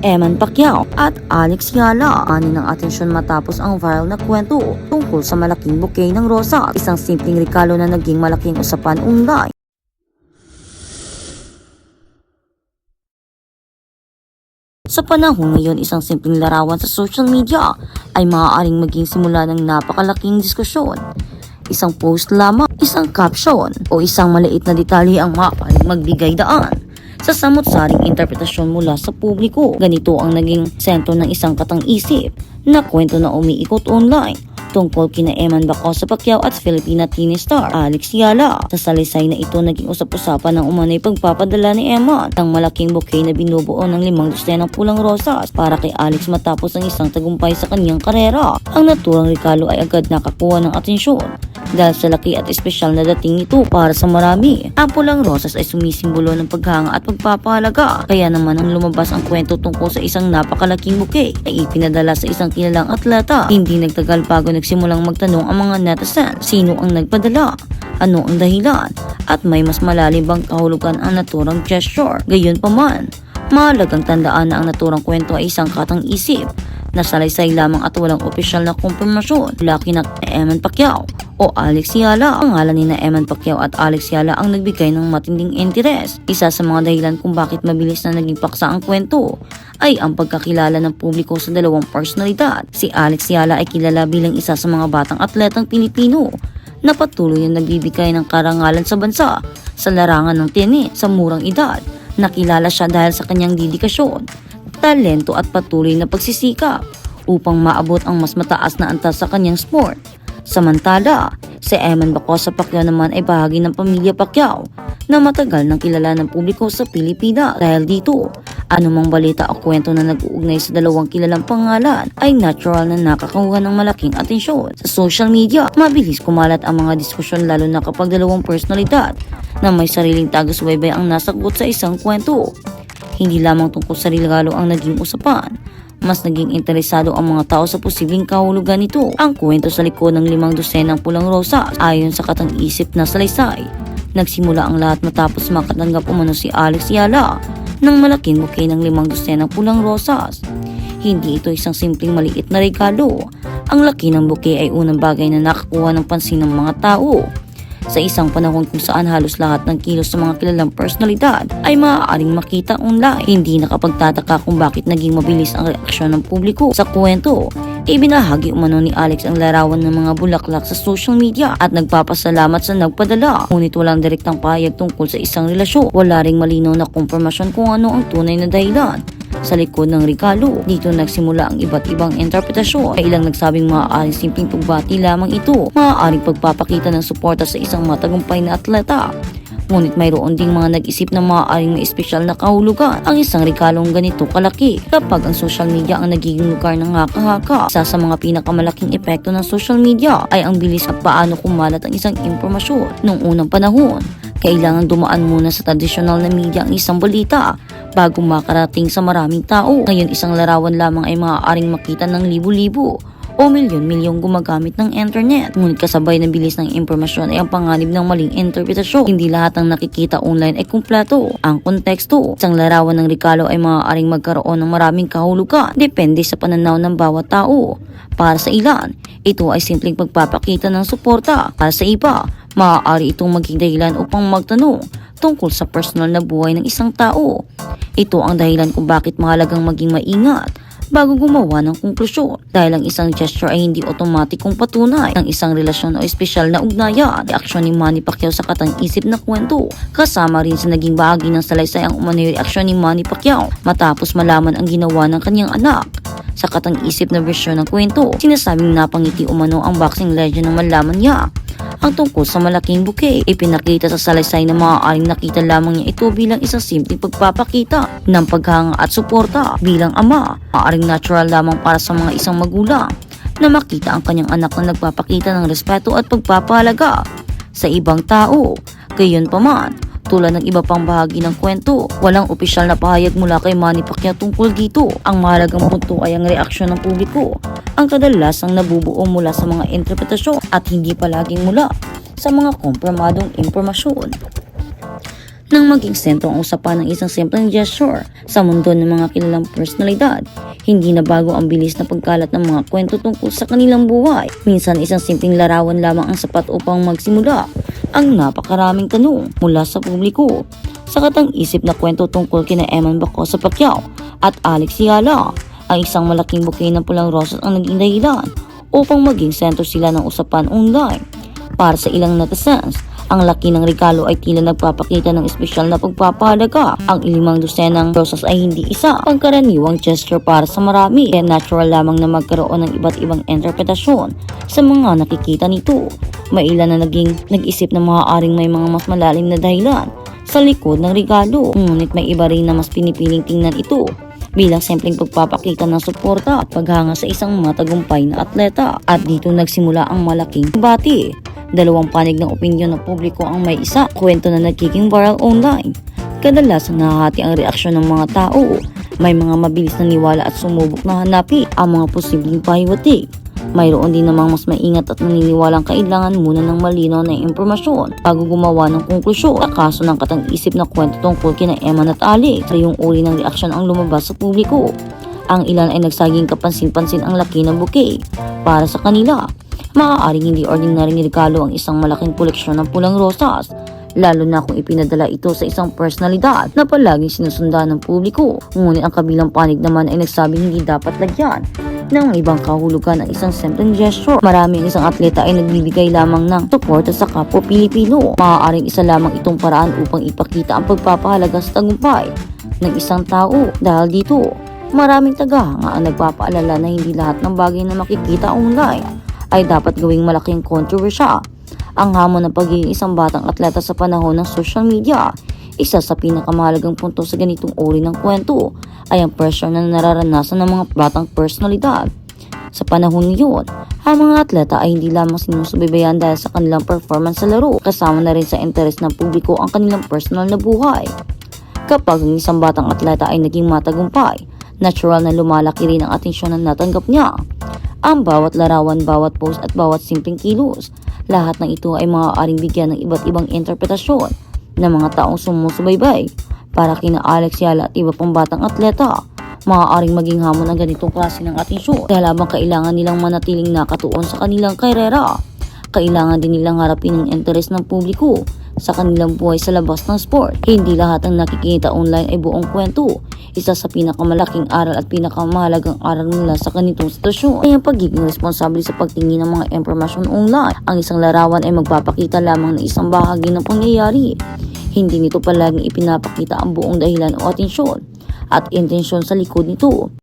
Eman Pacquiao at Alex Yala. Ani ng atensyon matapos ang viral na kwento tungkol sa malaking bouquet ng rosas, isang simpleng regalo na naging malaking usapan online. Sa panahon ngayon, isang simpleng larawan sa social media ay maaaring maging simula ng napakalaking diskusyon. Isang post lamang, isang caption, o isang maliit na detalye ang maaaring magbigay daan sa samot-saring interpretasyon mula sa publiko. Ganito ang naging sentro ng isang katang-isip na kwento na umiikot online tungkol kina Eman Pacquiao at Filipina tennis star Alex Yala. Sa salaysay na ito, naging usap-usapan ng umano'y pagpapadala ni Eman ng malaking bouquet na binubuo ng 5 dosenang pulang rosas para kay Alex matapos ang isang tagumpay sa kanyang karera. Ang naturang regalo ay agad nakakuha ng atensyon dahil sa laki at espesyal na dating nito para sa marami. Ang pulang rosas ay sumisimbolo ng paghanga at pagpapahalaga, kaya naman ang lumabas ang kwento tungkol sa isang napakalaking bouquet ay ipinadala sa isang kilalang atleta. Hindi nagtagal bago nagsimulang magtanong ang mga netizen, sino ang nagpadala, ano ang dahilan, at may mas malalim bang kahulugan ang naturang gesture. Gayunpaman, mahalagang tandaan na ang naturang kwento ay isang katang-isip na salaysay lamang at walang opisyal na kumpirmasyon mula kina Eman Pacquiao o Alex Yala. Ang ngalan ni na Eman Pacquiao at Alex Yala ang nagbigay ng matinding interes. Isa sa mga dahilan kung bakit mabilis na naging paksa ang kwento ay ang pagkakilala ng publiko sa dalawang personalidad. Si Alex Yala ay kilala bilang isa sa mga batang atletang Pilipino na patuloy na nagbibigay ng karangalan sa bansa sa larangan ng tenis sa murang edad. Nakilala siya dahil sa kanyang dedikasyon, talento at patuloy na pagsisikap upang maabot ang mas mataas na antas sa kanyang sport. Samantala, si Eman Pacquiao naman ay bahagi ng pamilya Pacquiao na matagal nang kilala ng publiko sa Pilipinas. Dahil dito, anumang balita o kwento na nag-uugnay sa dalawang kilalang pangalan ay natural na nakakakuha ng malaking atensyon. Sa social media, mabilis kumalat ang mga diskusyon lalo na kapag dalawang personalidad na may sariling taga-subaybay ang nasagot sa isang kwento. Hindi lamang tungkol sa regalo ang naging usapan, mas naging interesado ang mga tao sa posibleng kahulugan nito. Ang kwento sa likod ng 5 dosenang pulang rosas ayon sa katang-isip na salaysay, nagsimula ang lahat matapos makatanggap umano si Alex Yala ng malaking bouquet ng 5 dosenang pulang rosas. Hindi ito isang simpleng maliit na regalo. Ang laki ng bouquet ay unang bagay na nakakuha ng pansin ng mga tao. Sa isang panahon kung saan halos lahat ng kilos sa mga kilalang personalidad ay maaaring makita online, hindi nakapagtataka kung bakit naging mabilis ang reaksyon ng publiko sa kwento. Ibinahagi umano ni Alex ang larawan ng mga bulaklak sa social media at nagpapasalamat sa nagpadala. Ngunit walang direktang pahayag tungkol sa isang relasyon. Wala ring malinaw na kumpirmasyon kung ano ang tunay na dahilan sa likod ng regalo. Dito nagsimula ang iba't ibang interpretasyon. May ilang nagsabing maaaring simpleng pagbati lamang ito, maaaring pagpapakita ng suporta sa isang matagumpay na atleta. Ngunit mayroon ding mga nag-isip na maaaring may espesyal na kahulugan ang isang regalong ganito kalaki. Kapag ang social media ang nagiging lugar ng haka-haka, isa sa mga pinakamalaking epekto ng social media ay ang bilis at paano kumalat ang isang impormasyon. Noong unang panahon, kailangan dumaan muna sa tradisyonal na media ang isang balita bago makarating sa maraming tao. Ngayon, isang larawan lamang ay maaaring makita ng libo-libo o milyon-milyong gumagamit ng internet. Ngunit kasabay ng bilis ng impormasyon ay ang panganib ng maling interpretasyon. Hindi lahat ng nakikita online ay kumpleto. Ang konteksto, isang larawan ng regalo ay maaaring magkaroon ng maraming kahulugan depende sa pananaw ng bawat tao. Para sa ilan, ito ay simpleng pagpapakita ng suporta. Para sa iba, maaari itong maging dahilan upang magtanong tungkol sa personal na buhay ng isang tao. Ito ang dahilan kung bakit mahalagang maging maingat bago gumawa ng konklusyon, dahil ang isang gesture ay hindi otomatikong patunay ng isang relasyon o espesyal na ugnayan. Reaksyon ni Manny Pacquiao sa katang-isip na kwento, kasama rin sa naging bahagi ng salaysay ang umano'y reaksyon ni Manny Pacquiao matapos malaman ang ginawa ng kanyang anak. Sa katang-isip na bersyon ng kwento, sinasabing napangiti umano ang boxing legend na malaman niya ang tungkol sa malaking bouquet. Ipinakita sa salaysay na maaaring nakita lamang niya ito bilang isang simpleng pagpapakita ng paghanga at suporta bilang ama. Maaaring natural lamang para sa mga isang magulang na makita ang kanyang anak na nagpapakita ng respeto at pagpapahalaga sa ibang tao. Gayunpaman, tulad ng iba pang bahagi ng kwento, walang opisyal na pahayag mula kay Manny Pacquiao tungkol dito. Ang mahalagang punto ay ang reaksyon ng publiko. Ang kadalasang nabubuo mula sa mga interpretasyon at hindi palaging mula sa mga kompromadong impormasyon. nang maging sentro ang usapan ng isang simpleng gesture sa mundo ng mga kilalang personalidad. Hindi na bago ang bilis na pagkalat ng mga kwento tungkol sa kanilang buhay. Minsan isang simpleng larawan lamang ang sapat upang magsimula ang napakaraming tanong mula sa publiko. Sa katang-isip na kwento tungkol kina Eman Bacosa Pacquiao at Alex Yala, ang isang malaking bouquet ng pulang rosas ang naging dahilan upang maging sentro sila ng usapan online. Para sa ilang netizens, ang laki ng regalo ay tila nagpapakita ng espesyal na pagpapahalaga. Ang 5 dosenang rosas ay hindi isa pangkaraniwang gesture para sa marami, kaya natural lamang na magkaroon ng iba't ibang interpretasyon sa mga nakikita nito. May ilan na nag-isip na maaaring may mga mas malalim na dahilan sa likod ng regalo, ngunit may iba rin na mas pinipiling tingnan ito bilang simpleng pagpapakita ng suporta at paghanga sa isang matagumpay na atleta. At dito nagsimula ang malaking debate. Dalawang panig ng opinyon ng publiko ang may isa, kwento na nagiging viral online. Kadalasan nahahati ang reaksyon ng mga tao. May mga mabilis na niwala at sumubok na hanapin ang mga posibleng pahiwatig. Mayroon din namang mas maingat at naniniwalang kailangan muna ng malinaw na impormasyon bago gumawa ng konklusyon. Sa kaso ng katang-isip na kwento tungkol kina Eman at Alex, yung uri ng reaksyon ang lumabas sa publiko. Ang ilan ay nagsaging kapansin-pansin ang laki ng bouquet para sa kanila. Maaaring hindi ordinaryong regalo ang isang malaking koleksyon ng pulang rosas, lalo na kung ipinadala ito sa isang personalidad na palaging sinusundan ng publiko. Ngunit ang kabilang panig naman ay nagsabing hindi dapat lagyan ng ibang kahulugan ang isang simpleng gesture. Maraming isang atleta ay nagbibigay lamang ng suporta sa kapwa Pilipino. Maaaring isa lamang itong paraan upang ipakita ang pagpapahalaga sa tagumpay ng isang tao. Dahil dito, maraming tagahanga ang nagpapaalala na hindi lahat ng bagay na makikita online ay dapat gawing malaking kontrobersya. Ang hamon ng pagiging isang batang atleta sa panahon ng social media, isa sa pinakamahalagang punto sa ganitong uri ng kwento ay ang pressure na nararanasan ng mga batang personalidad. Sa panahon ngayon, ang mga atleta ay hindi lamang sinusubaybayan dahil sa kanilang performance sa laro, kasama na rin sa interes ng publiko ang kanilang personal na buhay. Kapag ang isang batang atleta ay naging matagumpay, natural na lumalaki rin ang atensyon na natanggap niya. Ang bawat larawan, bawat post at bawat simpleng kilos, lahat ng ito ay maaaring bigyan ng iba't ibang interpretasyon ng mga taong sumusubaybay. Para kina Alex Yala at iba pang batang atleta, maaaring maging hamon ang ganitong klase ng atensyon dahil habang kailangan nilang manatiling nakatuon sa kanilang karera, kailangan din nilang harapin ang interes ng publiko sa kanilang buhay sa labas ng sport. Hindi lahat ng nakikita online ay buong kwento. Isa sa pinakamalaking aral at pinakamahalagang aral mula sa ganitong sitwasyon ay ang pagiging responsable sa pagtingin ng mga impormasyon online. Ang isang larawan ay magpapakita lamang ng isang bahagi ng pangyayari. Hindi nito palaging ipinapakita ang buong dahilan o atensyon at intensyon sa likod nito.